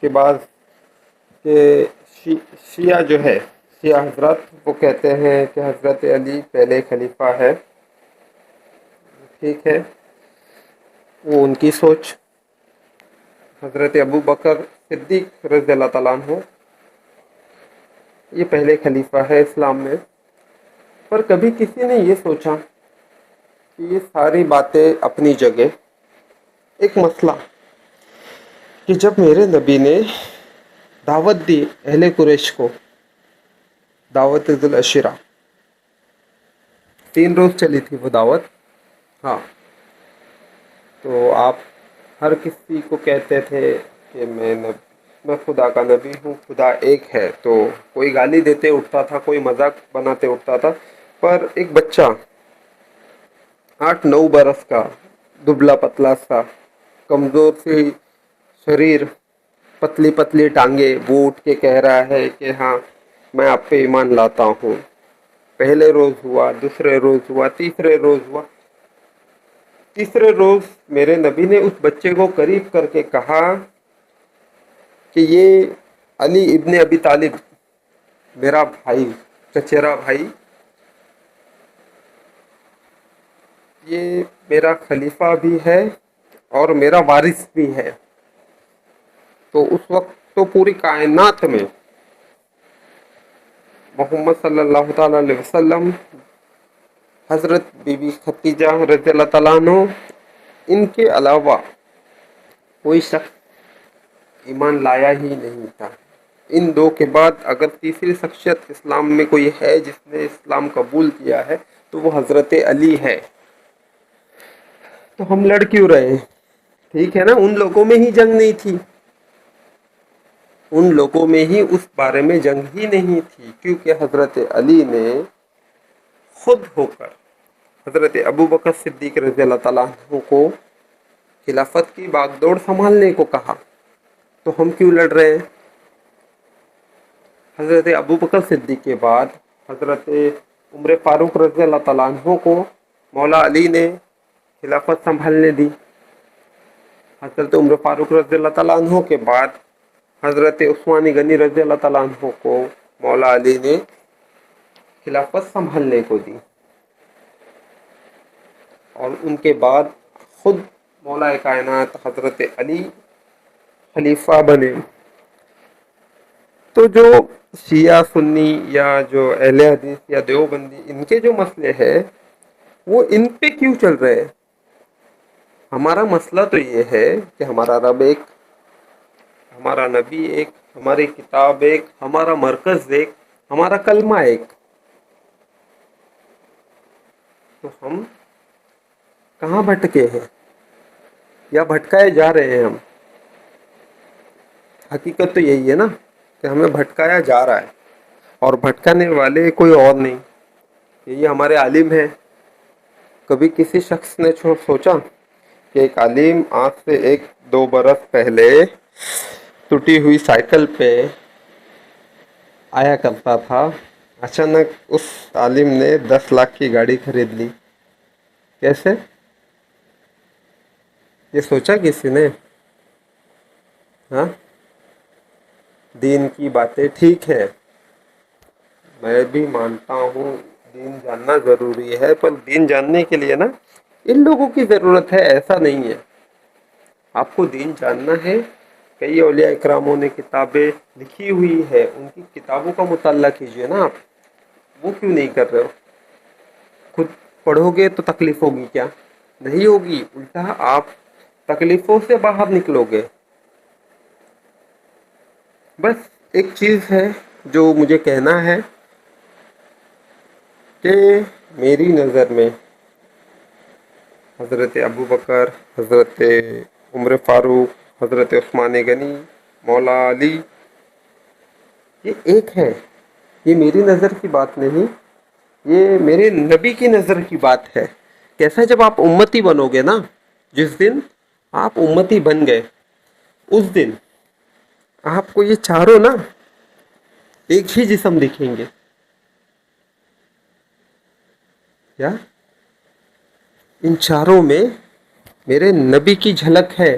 کے بعد کہ شیعہ جو ہے، شیعہ حضرات وہ کہتے ہیں کہ حضرت علی پہلے خلیفہ ہے. ٹھیک ہے، وہ ان کی سوچ. حضرت ابو بکر صدیق رضی اللہ تعالیٰ عنہ یہ پہلے خلیفہ ہے اسلام میں. پر کبھی کسی نے یہ سوچا کہ یہ ساری باتیں اپنی جگہ، ایک مسئلہ کہ جب میرے نبی نے دعوت دی اہل قریش کو، دعوت ذی العشرہ، 3 روز چلی تھی وہ دعوت. ہاں، تو آپ ہر کسی کو کہتے تھے کہ میں خدا کا نبی ہوں، خدا ایک ہے. تو کوئی گالی دیتے اٹھتا تھا، کوئی مذاق بناتے اٹھتا تھا. پر ایک بچہ 8-9 برس کا، دبلا پتلا سا، کمزور سی شریر، پتلی پتلی ٹانگیں، وہ اٹھ کے کہہ رہا ہے کہ ہاں میں آپ پہ ایمان لاتا ہوں. پہلے روز ہوا، دوسرے روز ہوا، تیسرے روز ہوا. تیسرے روز میرے نبی نے اس بچے کو قریب کر کے کہا کہ یہ علی ابن ابی طالب، میرا بھائی، چچیرا بھائی، یہ میرا خلیفہ بھی ہے اور میرا وارث بھی ہے. تو اس وقت تو پوری کائنات میں محمد صلی اللہ تعالیٰ علیہ وسلم، حضرت بی بی خدیجہ رضی اللہ تعالیٰ عنہ، ان کے علاوہ کوئی شخص ایمان لایا ہی نہیں تھا. ان 2 کے بعد اگر تیسری شخصیت اسلام میں کوئی ہے جس نے اسلام قبول کیا ہے تو وہ حضرت علی ہے. تو ہم لڑ کیوں رہے ہیں؟ ٹھیک ہے نا، ان لوگوں میں ہی جنگ نہیں تھی، ان لوگوں میں ہی اس بارے میں جنگ ہی نہیں تھی، کیونکہ حضرت علی نے خود ہو کر حضرت ابو بکر صدیق رضی اللہ تعالیٰ عنہ کو خلافت کی باغ دوڑ سنبھالنے کو کہا. تو ہم کیوں لڑ رہے ہیں؟ حضرت ابو بکر صدیق کے بعد حضرت عمر فاروق رضی اللہ تعالیٰ عنہ کو مولا علی نے خلافت سنبھالنے دی. حضرت عمر فاروق رضی اللہ تعالیٰ عنہ کے بعد حضرت عثمان غنی رضی اللہ تعالیٰ عنہ کو مولا علی نے خلافت سنبھالنے کو دی. اور ان کے بعد خود مولا کائنات حضرت علی خلیفہ بنے. تو جو شیعہ سنی یا جو اہل حدیث یا دیوبندی، ان کے جو مسئلے ہیں وہ ان پہ کیوں چل رہے ہیں؟ ہمارا مسئلہ تو یہ ہے کہ ہمارا رب ایک، ہمارا نبی ایک، ہماری کتاب ایک، ہمارا مرکز ایک، ہمارا کلمہ ایک. تو ہم کہاں بھٹکے ہیں یا بھٹکائے جا رہے ہیں؟ ہم حقیقت تو یہی ہے نا کہ ہمیں بھٹکایا جا رہا ہے، اور بھٹکانے والے کوئی اور نہیں، یہ ہمارے عالم ہیں. کبھی کسی شخص نے سوچا کہ ایک عالم آج سے 1-2 برس پہلے ٹوٹی ہوئی سائیکل پہ آیا کرتا تھا، اچانک اس عالم نے 10 لاکھ کی گاڑی خرید لی؟ کیسے؟ یہ سوچا کسی نے؟ ہاں، دین کی باتیں ٹھیک ہے، میں بھی مانتا ہوں دین جاننا ضروری ہے، پر دین جاننے کے لیے نا ان لوگوں کی ضرورت ہے، ایسا نہیں ہے. آپ کو دین جاننا ہے، کئی اولیاء اکراموں نے کتابیں لکھی ہوئی ہے، ان کی کتابوں کا مطالعہ کیجئے نا. آپ وہ کیوں نہیں کر رہے ہو؟ خود پڑھو گے تو تکلیف ہوگی کیا؟ نہیں ہوگی، الٹا آپ تکلیفوں سے باہر نکلو گے. بس ایک چیز ہے جو مجھے کہنا ہے کہ میری نظر میں حضرت ابو بکر، حضرت عمر فاروق، حضرت عثمان غنی، مولا علی، یہ ایک ہے. یہ میری نظر کی بات نہیں، یہ میرے نبی کی نظر کی بات ہے. کیسا؟ جب آپ امتی بنو گے نا، جس دن آپ امتی بن گئے، اس دن آپ کو یہ چاروں نا ایک ہی جسم دکھیں گے. کیا؟ ان چاروں میں میرے نبی کی جھلک ہے.